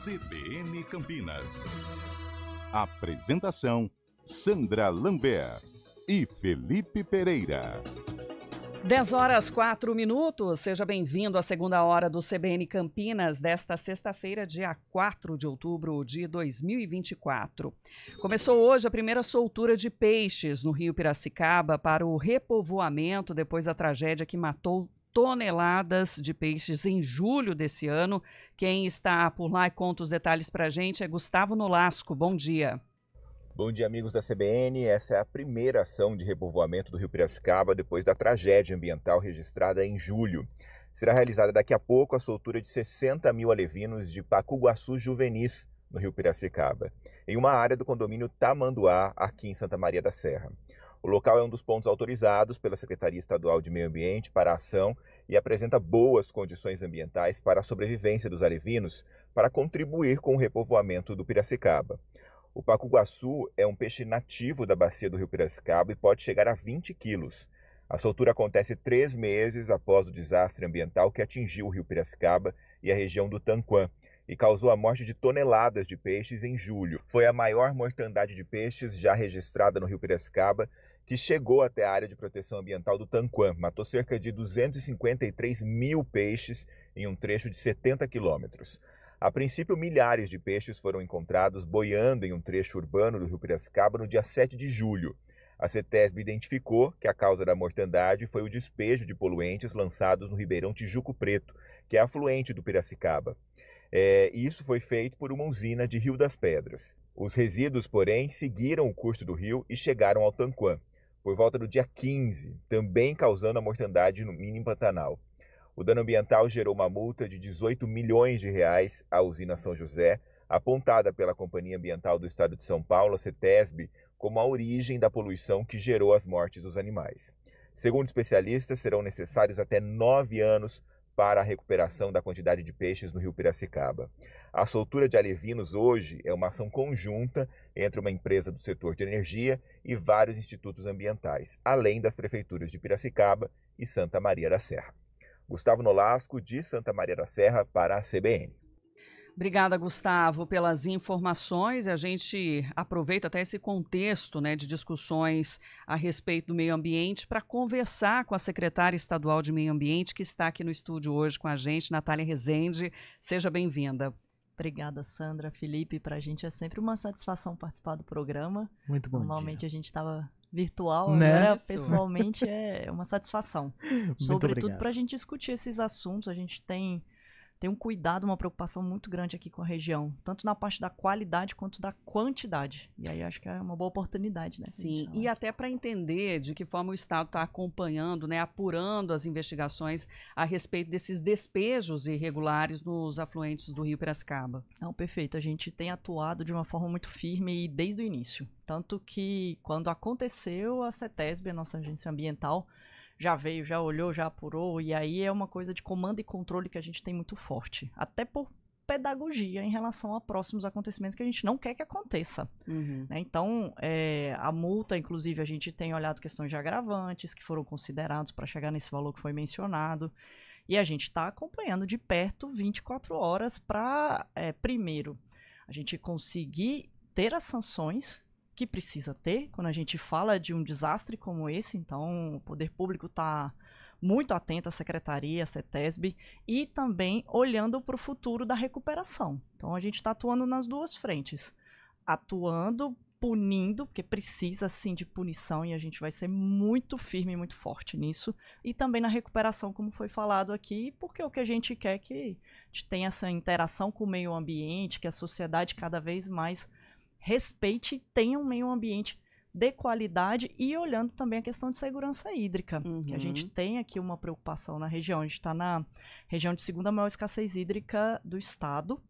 CBN Campinas. Apresentação: Sandra Lambert e Felipe Pereira. 10h04. Seja bem-vindo à segunda hora do CBN Campinas desta sexta-feira, dia 4 de outubro de 2024. Começou hoje a primeira soltura de peixes no Rio Piracicaba para o repovoamento depois da tragédia que matou toneladas de peixes em julho desse ano. Quem está por lá e conta os detalhes para a gente é Gustavo Nolasco. Bom dia. Bom dia, amigos da CBN. Essa é a primeira ação de repovoamento do Rio Piracicaba depois da tragédia ambiental registrada em julho. Será realizada daqui a pouco a soltura de 60 mil alevinos de pacuguaçu juvenis no Rio Piracicaba, em uma área do condomínio Tamanduá, aqui em Santa Maria da Serra. O local é um dos pontos autorizados pela Secretaria Estadual de Meio Ambiente para a ação e apresenta boas condições ambientais para a sobrevivência dos alevinos para contribuir com o repovoamento do Piracicaba. O pacuguaçu é um peixe nativo da bacia do Rio Piracicaba e pode chegar a 20 quilos. A soltura acontece 3 meses após o desastre ambiental que atingiu o Rio Piracicaba e a região do Tanquã e causou a morte de toneladas de peixes em julho. Foi a maior mortandade de peixes já registrada no Rio Piracicaba, que chegou até a área de proteção ambiental do Tanquã. Matou cerca de 253 mil peixes em um trecho de 70 quilômetros. A princípio, milhares de peixes foram encontrados boiando em um trecho urbano do Rio Piracicaba no dia 7 de julho. A CETESB identificou que a causa da mortandade foi o despejo de poluentes lançados no Ribeirão Tijuco Preto, que é afluente do Piracicaba. Isso foi feito por uma usina de Rio das Pedras. Os resíduos, porém, seguiram o curso do rio e chegaram ao Tanquã, por volta do dia 15, também causando a mortandade no Mini Pantanal. O dano ambiental gerou uma multa de 18 milhões de reais à usina São José, apontada pela Companhia Ambiental do Estado de São Paulo, a CETESB, como a origem da poluição que gerou as mortes dos animais. Segundo especialistas, serão necessários até 9 anos para a recuperação da quantidade de peixes no Rio Piracicaba. A soltura de alevinos hoje é uma ação conjunta entre uma empresa do setor de energia e vários institutos ambientais, além das prefeituras de Piracicaba e Santa Maria da Serra. Gustavo Nolasco, de Santa Maria da Serra, para a CBN. Obrigada, Gustavo, pelas informações. A gente aproveita até esse contexto, de discussões a respeito do meio ambiente para conversar com a secretária estadual de Meio Ambiente, que está aqui no estúdio hoje com a gente, Natália Rezende. Seja bem-vinda. Obrigada, Sandra, Felipe. Para a gente é sempre uma satisfação participar do programa. Muito bom. Normalmente dia. A gente estava virtual, Né? agora Isso. pessoalmente é uma satisfação. Sobretudo para a gente discutir esses assuntos. A gente tem um cuidado, uma preocupação muito grande aqui com a região, tanto na parte da qualidade quanto da quantidade. E aí acho que é uma boa oportunidade, né? Sim, e até para entender de que forma o Estado está acompanhando, apurando as investigações a respeito desses despejos irregulares nos afluentes do Rio Piracicaba. Não, perfeito. A gente tem atuado de uma forma muito firme e desde o início. Tanto que quando aconteceu, a CETESB, a nossa agência ambiental, já veio, já olhou, já apurou, e aí é uma coisa de comando e controle que a gente tem muito forte. Até por pedagogia em relação a próximos acontecimentos que a gente não quer que aconteça. Uhum. Então, a multa, inclusive, a gente tem olhado questões de agravantes que foram considerados para chegar nesse valor que foi mencionado, e a gente está acompanhando de perto 24 horas para, primeiro, a gente conseguir ter as sanções que precisa ter quando a gente fala de um desastre como esse. Então o poder público está muito atento à secretaria, à CETESB, e também olhando para o futuro da recuperação. Então a gente está atuando nas duas frentes, atuando, punindo, porque precisa sim de punição e a gente vai ser muito firme e muito forte nisso, e também na recuperação, como foi falado aqui, porque o que a gente quer é que a gente tenha essa interação com o meio ambiente, que a sociedade cada vez mais respeite e tenha um meio ambiente de qualidade, e olhando também a questão de segurança hídrica, que a gente tem aqui uma preocupação na região. A gente está na região de segunda maior escassez hídrica do estado,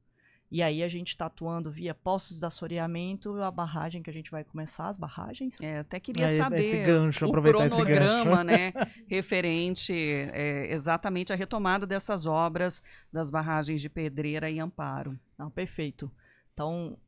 e aí a gente está atuando via postos de assoreamento, a barragem que a gente vai começar, as barragens. Até queria saber esse gancho, o aproveitar cronograma, esse gancho. Referente exatamente à retomada dessas obras das barragens de Pedreira e Amparo. Não, perfeito. Então,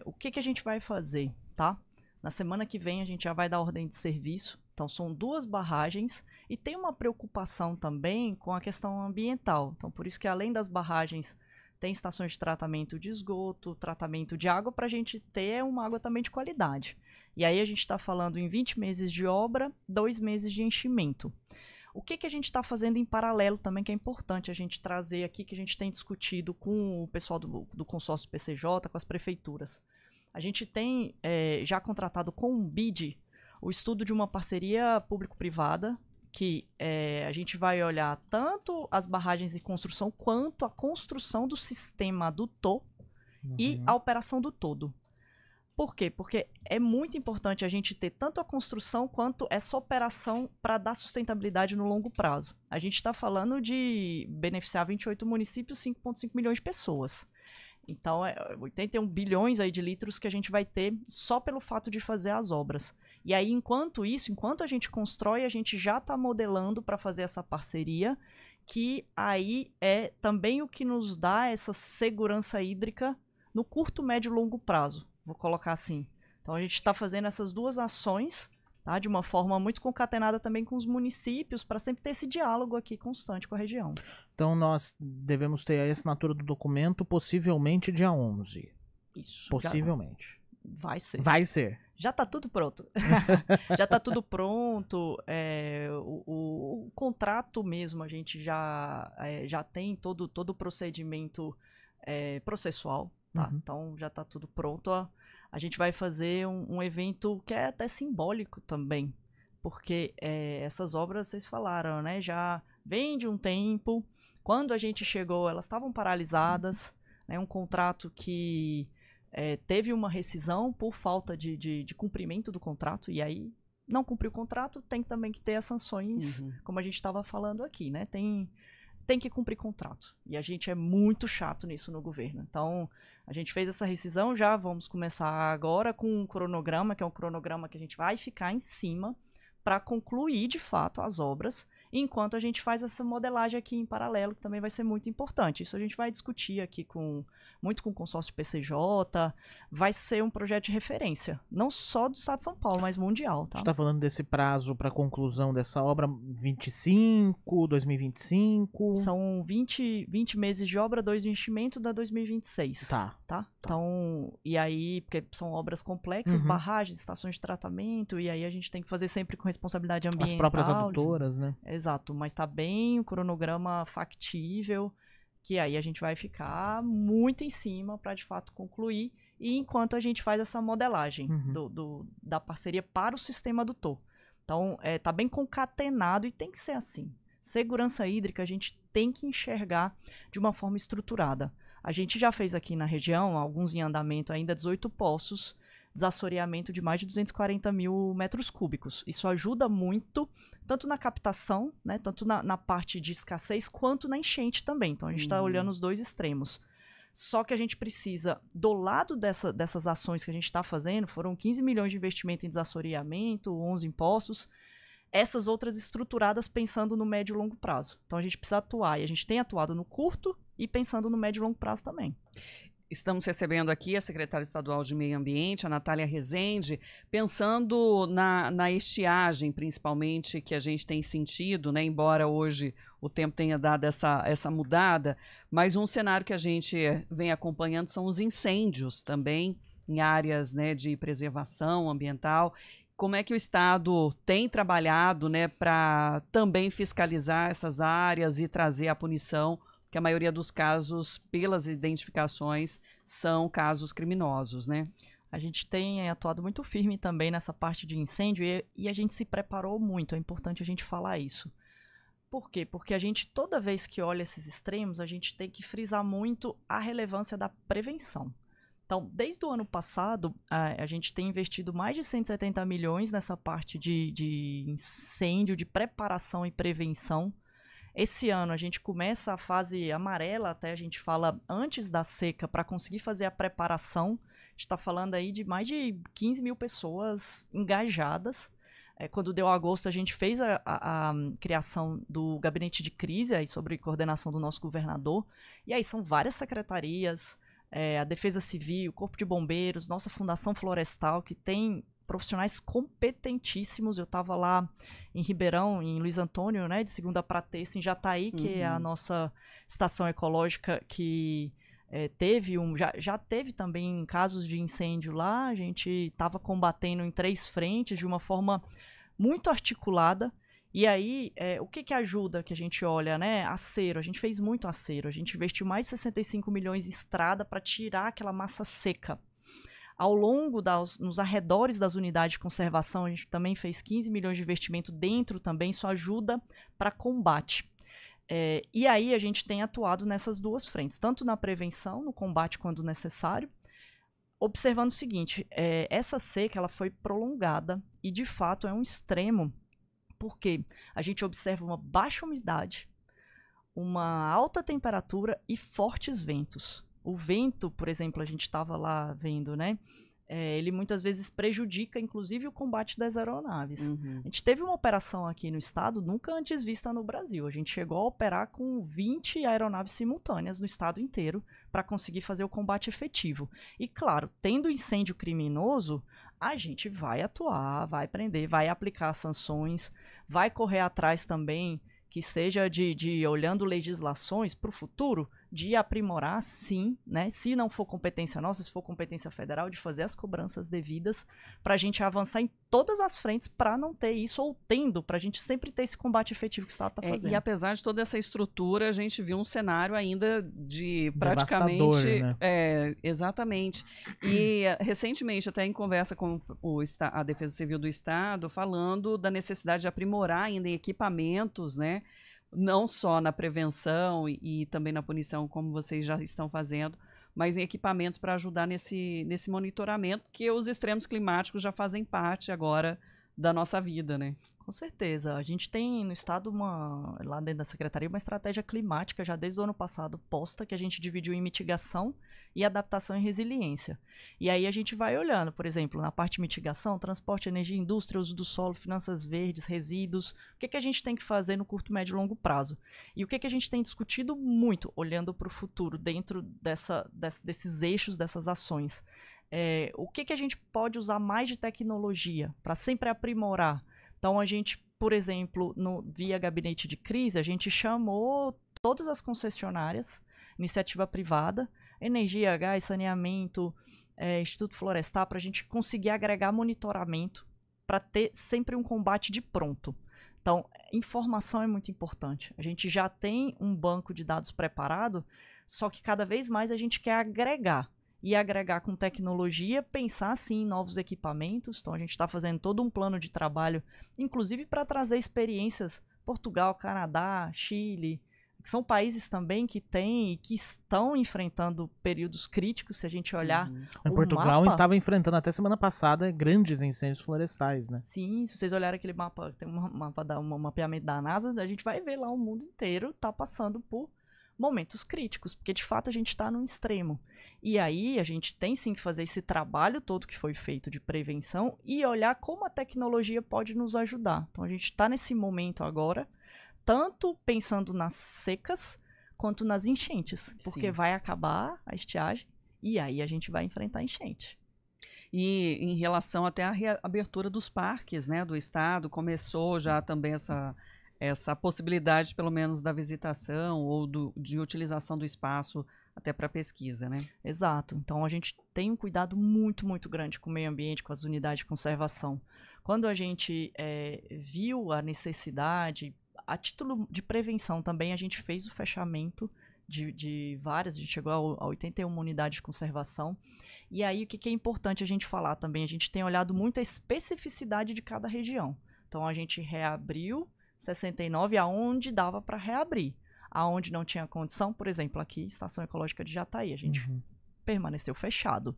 o que a gente vai fazer, tá? Na semana que vem a gente já vai dar ordem de serviço. Então são 2 barragens e tem uma preocupação também com a questão ambiental. Então por isso que além das barragens tem estações de tratamento de esgoto, tratamento de água, para a gente ter uma água também de qualidade. E aí a gente está falando em 20 meses de obra, 2 meses de enchimento. O que a gente está fazendo em paralelo também, que é importante a gente trazer aqui, que a gente tem discutido com o pessoal do consórcio PCJ, com as prefeituras. A gente tem já contratado com o BID o estudo de uma parceria público-privada, que a gente vai olhar tanto as barragens de construção, quanto a construção do sistema do TO e a operação do todo. Por quê? Porque é muito importante a gente ter tanto a construção quanto essa operação para dar sustentabilidade no longo prazo. A gente está falando de beneficiar 28 municípios, 5,5 milhões de pessoas. Então, 81 bilhões aí de litros que a gente vai ter só pelo fato de fazer as obras. E aí, enquanto a gente constrói, a gente já está modelando para fazer essa parceria, que aí é também o que nos dá essa segurança hídrica no curto, médio e longo prazo. Vou colocar assim. Então, a gente está fazendo essas duas ações, tá, de uma forma muito concatenada também com os municípios, para sempre ter esse diálogo aqui constante com a região. Então, nós devemos ter a assinatura do documento possivelmente dia 11. Isso. Possivelmente. Vai ser. Vai ser. Já está tudo pronto. Já está tudo pronto. O contrato mesmo, a gente já tem todo o procedimento processual. Tá? Uhum. Então já está tudo pronto. A gente vai fazer um evento que é até simbólico também, porque essas obras, vocês falaram, né? Já vem de um tempo. Quando a gente chegou, elas estavam paralisadas, né? Um contrato que teve uma rescisão por falta de cumprimento do contrato, e aí não cumpriu o contrato, tem também que ter as sanções, como a gente estava falando aqui, né? Tem que cumprir contrato. E a gente é muito chato nisso no governo. Então, a gente fez essa rescisão, já vamos começar agora com um cronograma, que é um cronograma que a gente vai ficar em cima para concluir, de fato, as obras, enquanto a gente faz essa modelagem aqui em paralelo, que também vai ser muito importante. Isso a gente vai discutir aqui muito com o consórcio PCJ, vai ser um projeto de referência, não só do estado de São Paulo, mas mundial. Tá? A gente está falando desse prazo para conclusão dessa obra, 2025? São 20 meses de obra, 2 de enchimento, da 2026. Tá. Então, e aí, porque são obras complexas, barragens, estações de tratamento, e aí a gente tem que fazer sempre com responsabilidade ambiental. As próprias adutoras, né? Exato, mas tá bem o cronograma factível, que aí a gente vai ficar muito em cima para de fato concluir, e enquanto a gente faz essa modelagem da parceria para o sistema do TO. Então, tá bem concatenado e tem que ser assim. Segurança hídrica a gente tem que enxergar de uma forma estruturada. A gente já fez aqui na região, alguns em andamento ainda, 18 poços, desassoreamento de mais de 240 mil metros cúbicos. Isso ajuda muito, tanto na captação, né, tanto na parte de escassez, quanto na enchente também. Então, a gente está olhando os dois extremos. Só que a gente precisa, do lado dessas ações que a gente está fazendo, foram 15 milhões de investimento em desassoreamento, 11 em poços, essas outras estruturadas pensando no médio e longo prazo. Então, a gente precisa atuar, e a gente tem atuado no curto e pensando no médio e longo prazo também. Estamos recebendo aqui a secretária estadual de Meio Ambiente, a Natália Rezende, pensando na estiagem, principalmente, que a gente tem sentido, né? Embora hoje o tempo tenha dado essa mudada, mas um cenário que a gente vem acompanhando são os incêndios também, em áreas, né, de preservação ambiental. Como é que o Estado tem trabalhado, né, para também fiscalizar essas áreas e trazer a punição, que a maioria dos casos, pelas identificações, são casos criminosos, né? A gente tem atuado muito firme também nessa parte de incêndio e a gente se preparou muito, é importante a gente falar isso. Por quê? Porque a gente, toda vez que olha esses extremos, a gente tem que frisar muito a relevância da prevenção. Então, desde o ano passado, a gente tem investido mais de 170 milhões nessa parte de incêndio, de preparação e prevenção. Esse ano a gente começa a fase amarela, até a gente fala antes da seca, para conseguir fazer a preparação. A gente está falando aí de mais de 15 mil pessoas engajadas. Quando deu agosto, a gente fez a criação do gabinete de crise, aí, sob coordenação do nosso governador. E aí são várias secretarias, a Defesa Civil, o Corpo de Bombeiros, nossa Fundação Florestal, que tem profissionais competentíssimos. Eu estava lá em Ribeirão, em Luiz Antônio, né, de segunda para terça, em Jataí, que é a nossa estação ecológica que Já teve também casos de incêndio lá, a gente estava combatendo em 3 frentes de uma forma muito articulada. E aí, o que ajuda que a gente olha, né? Acero, a gente fez muito acero, a gente investiu mais de 65 milhões em estrada para tirar aquela massa seca. Ao longo nos arredores das unidades de conservação, a gente também fez 15 milhões de investimento dentro também, isso ajuda para combate. E aí a gente tem atuado nessas 2 frentes, tanto na prevenção, no combate quando necessário, observando o seguinte, essa seca ela foi prolongada e de fato é um extremo, porque a gente observa uma baixa umidade, uma alta temperatura e fortes ventos. O vento, por exemplo, a gente estava lá vendo, né? Ele muitas vezes prejudica, inclusive, o combate das aeronaves. Uhum. A gente teve uma operação aqui no estado, nunca antes vista no Brasil. A gente chegou a operar com 20 aeronaves simultâneas no estado inteiro para conseguir fazer o combate efetivo. E, claro, tendo incêndio criminoso, a gente vai atuar, vai prender, vai aplicar sanções, vai correr atrás também, que seja de olhando legislações para o futuro, de aprimorar, sim, né? Se não for competência nossa, se for competência federal, de fazer as cobranças devidas para a gente avançar em todas as frentes para não ter isso, ou tendo, para a gente sempre ter esse combate efetivo que o Estado está fazendo. E apesar de toda essa estrutura, a gente viu um cenário ainda de Devastador, praticamente... né? Exatamente. E recentemente, até em conversa com a Defesa Civil do Estado, falando da necessidade de aprimorar ainda em equipamentos, né? Não só na prevenção e também na punição, como vocês já estão fazendo, mas em equipamentos para ajudar nesse monitoramento, que os extremos climáticos já fazem parte agora da nossa vida, né? Com certeza. A gente tem no estado, lá dentro da secretaria, uma estratégia climática já desde o ano passado posta, que a gente dividiu em mitigação e adaptação e resiliência. E aí a gente vai olhando, por exemplo, na parte de mitigação, transporte, energia, indústria, uso do solo, finanças verdes, resíduos, o que a gente tem que fazer no curto, médio e longo prazo. E o que a gente tem discutido muito, olhando para o futuro, dentro desses eixos, dessas ações. O que a gente pode usar mais de tecnologia para sempre aprimorar. Então, a gente, por exemplo, via gabinete de crise, a gente chamou todas as concessionárias, iniciativa privada, energia, gás, saneamento, Instituto Florestal, para a gente conseguir agregar monitoramento para ter sempre um combate de pronto. Então, informação é muito importante. A gente já tem um banco de dados preparado, só que cada vez mais a gente quer agregar. E agregar com tecnologia, pensar sim em novos equipamentos. Então a gente está fazendo todo um plano de trabalho, inclusive para trazer experiências Portugal, Canadá, Chile, que são países também que têm e que estão enfrentando períodos críticos, se a gente olhar. Em Portugal estava enfrentando até semana passada grandes incêndios florestais, né? Sim, se vocês olharem aquele mapa, tem um mapeamento da NASA, a gente vai ver lá o mundo inteiro está passando por momentos críticos, porque de fato a gente está num extremo. E aí a gente tem sim que fazer esse trabalho todo que foi feito de prevenção e olhar como a tecnologia pode nos ajudar. Então a gente está nesse momento agora, tanto pensando nas secas quanto nas enchentes, porque Sim. vai acabar a estiagem e aí a gente vai enfrentar a enchente. E em relação até à reabertura dos parques, né, do estado, começou já também essa possibilidade, pelo menos, da visitação ou de utilização do espaço até para pesquisa, né? Exato. Então, a gente tem um cuidado muito, muito grande com o meio ambiente, com as unidades de conservação. Quando a gente viu a necessidade, a título de prevenção também, a gente fez o fechamento de várias, a gente chegou a 81 unidades de conservação. E aí, o que é importante a gente falar também? A gente tem olhado muito a especificidade de cada região. Então, a gente reabriu 69 aonde dava para reabrir. Aonde não tinha condição, por exemplo, aqui, Estação Ecológica de Jataí, a gente permaneceu fechado.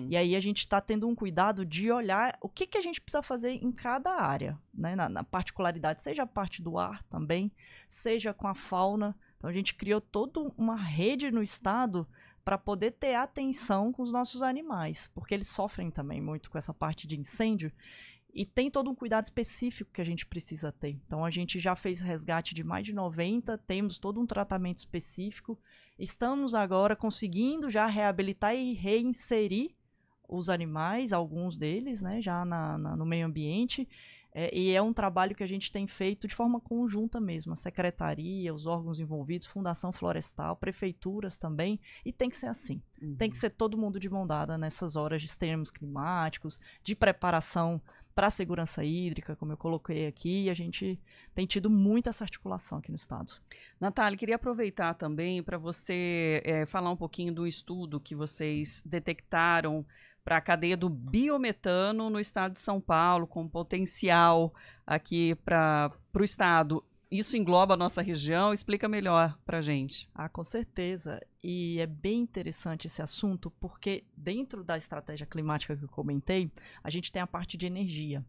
E aí a gente está tendo um cuidado de olhar o que a gente precisa fazer em cada área, né? Na particularidade, seja a parte do ar também, seja com a fauna. Então a gente criou toda uma rede no estado para poder ter atenção com os nossos animais, porque eles sofrem também muito com essa parte de incêndio. E tem todo um cuidado específico que a gente precisa ter. Então, a gente já fez resgate de mais de 90, temos todo um tratamento específico. Estamos agora conseguindo já reabilitar e reinserir os animais, alguns deles, né, já no meio ambiente. E é um trabalho que a gente tem feito de forma conjunta mesmo, a secretaria, os órgãos envolvidos, Fundação Florestal, prefeituras também, e tem que ser assim. Tem que ser todo mundo de mão dada nessas horas de extremos climáticos, de preparação para a segurança hídrica, como eu coloquei aqui, e a gente tem tido muita essa articulação aqui no estado. Natália, queria aproveitar também para você falar um pouquinho do estudo que vocês detectaram para a cadeia do biometano no estado de São Paulo, com potencial aqui para o estado. Isso engloba a nossa região? Explica melhor para a gente. Com certeza. E é bem interessante esse assunto, porque dentro da estratégia climática que eu comentei, a gente tem a parte de energia.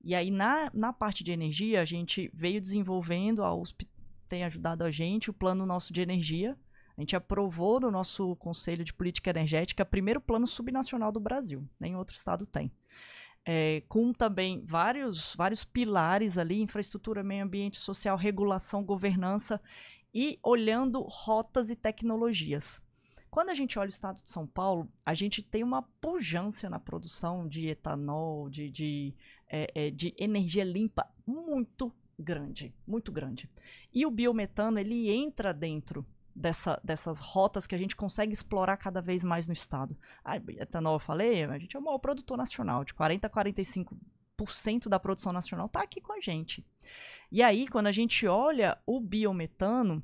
E aí, na parte de energia, a gente veio desenvolvendo, a USP tem ajudado a gente, o Plano Nosso de Energia. A gente aprovou no nosso Conselho de Política Energética o primeiro plano subnacional do Brasil. Nem outro estado tem. Com também vários pilares ali, infraestrutura, meio ambiente, social, regulação, governança, e olhando rotas e tecnologias. Quando a gente olha o estado de São Paulo, a gente tem uma pujança na produção de etanol, de energia limpa muito grande, muito grande. E o biometano, ele entra dentro dessas rotas que a gente consegue explorar cada vez mais no estado. Etanol, eu falei, a gente é o maior produtor nacional, de 40% a 45% da produção nacional está aqui com a gente. E aí, quando a gente olha o biometano,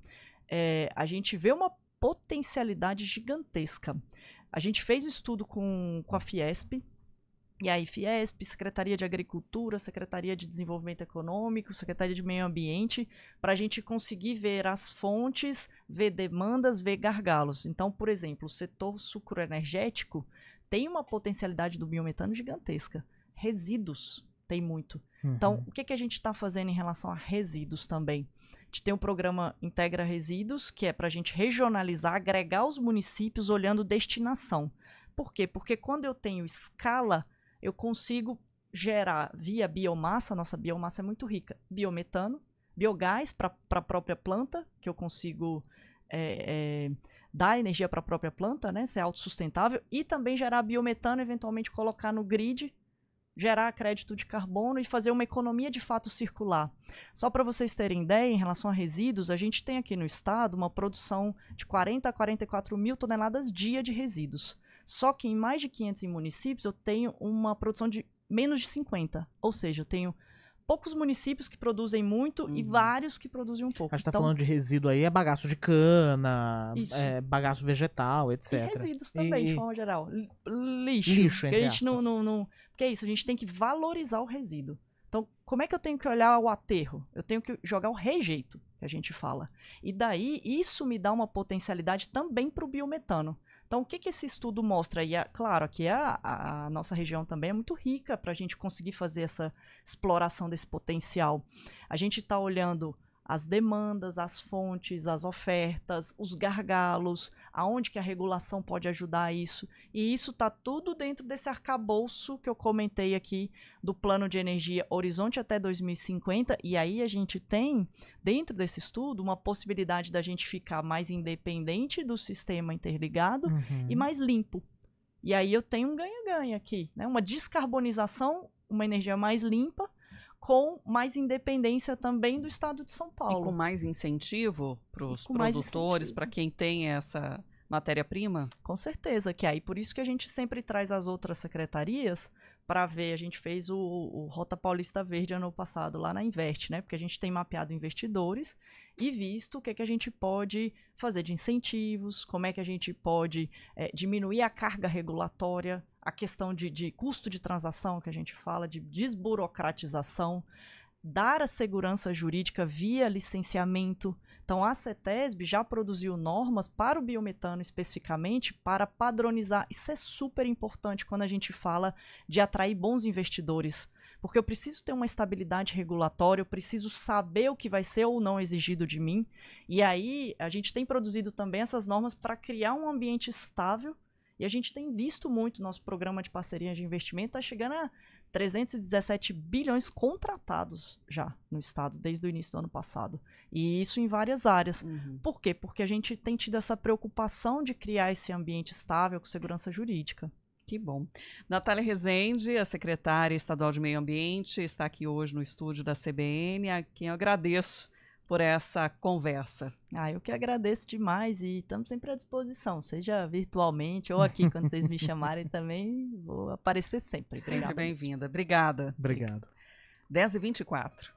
a gente vê uma potencialidade gigantesca. A gente fez um estudo com a Fiesp, e aí Fiesp, Secretaria de Agricultura, Secretaria de Desenvolvimento Econômico, Secretaria de Meio Ambiente, para a gente conseguir ver as fontes, ver demandas, ver gargalos. Então, por exemplo, o setor sucroenergético tem uma potencialidade do biometano gigantesca. Resíduos tem muito. Então, o que a gente está fazendo em relação a resíduos também? A gente tem um programa Integra Resíduos, que é para a gente regionalizar, agregar os municípios olhando destinação. Por quê? Porque quando eu tenho escala, eu consigo gerar via biomassa, nossa biomassa é muito rica, biometano, biogás para a própria planta, que eu consigo dar energia para a própria planta, né, ser autossustentável, e também gerar biometano, eventualmente colocar no grid, gerar crédito de carbono e fazer uma economia de fato circular. Só para vocês terem ideia, em relação a resíduos, a gente tem aqui no estado uma produção de 40 a 44 mil toneladas dia de resíduos. Só que em mais de 500 municípios eu tenho uma produção de menos de 50. Ou seja, eu tenho poucos municípios que produzem muito e vários que produzem um pouco. A gente tá falando de resíduo aí, bagaço de cana, bagaço vegetal, etc. E resíduos também, de forma geral. Lixo. Lixo, entre a gente não... Porque é isso, a gente tem que valorizar o resíduo. Então, como é que eu tenho que olhar o aterro? Eu tenho que jogar o rejeito, que a gente fala. E daí, isso me dá uma potencialidade também para o biometano. Então, o que esse estudo mostra? E, claro, aqui a nossa região também é muito rica para a gente conseguir fazer essa exploração desse potencial. A gente está olhando as demandas, as fontes, as ofertas, os gargalos, aonde que a regulação pode ajudar isso. E isso está tudo dentro desse arcabouço que eu comentei aqui do Plano de Energia Horizonte até 2050. E aí a gente tem, dentro desse estudo, uma possibilidade da gente ficar mais independente do sistema interligado e mais limpo. E aí eu tenho um ganha-ganha aqui, né? Uma descarbonização, uma energia mais limpa, com mais independência também do estado de São Paulo. E com mais incentivo para os produtores, para quem tem essa matéria-prima? Com certeza, que aí por isso que a gente sempre traz as outras secretarias para ver. A gente fez o Rota Paulista Verde ano passado lá na Invest, né? Porque a gente tem mapeado investidores e visto o que a gente pode fazer de incentivos, como é que a gente pode diminuir a carga regulatória, a questão de custo de transação que a gente fala, de desburocratização, dar a segurança jurídica via licenciamento. Então, a CETESB já produziu normas para o biometano especificamente para padronizar. Isso é super importante quando a gente fala de atrair bons investidores, porque eu preciso ter uma estabilidade regulatória, eu preciso saber o que vai ser ou não exigido de mim. E aí, a gente tem produzido também essas normas para criar um ambiente estável. E a gente tem visto muito, nosso programa de parceria de investimento está chegando a 317 bilhões contratados já no estado, desde o início do ano passado. E isso em várias áreas. Por quê? Porque a gente tem tido essa preocupação de criar esse ambiente estável com segurança jurídica. Que bom. Natália Rezende, a secretária estadual de Meio Ambiente, está aqui hoje no estúdio da CBN, a quem eu agradeço por essa conversa. Eu que agradeço demais e estamos sempre à disposição, seja virtualmente ou aqui, quando vocês me chamarem também, vou aparecer sempre. Sempre bem-vinda. Obrigada. Obrigado. 10h24.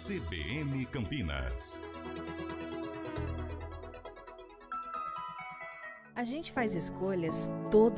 CBN Campinas. A gente faz escolhas todo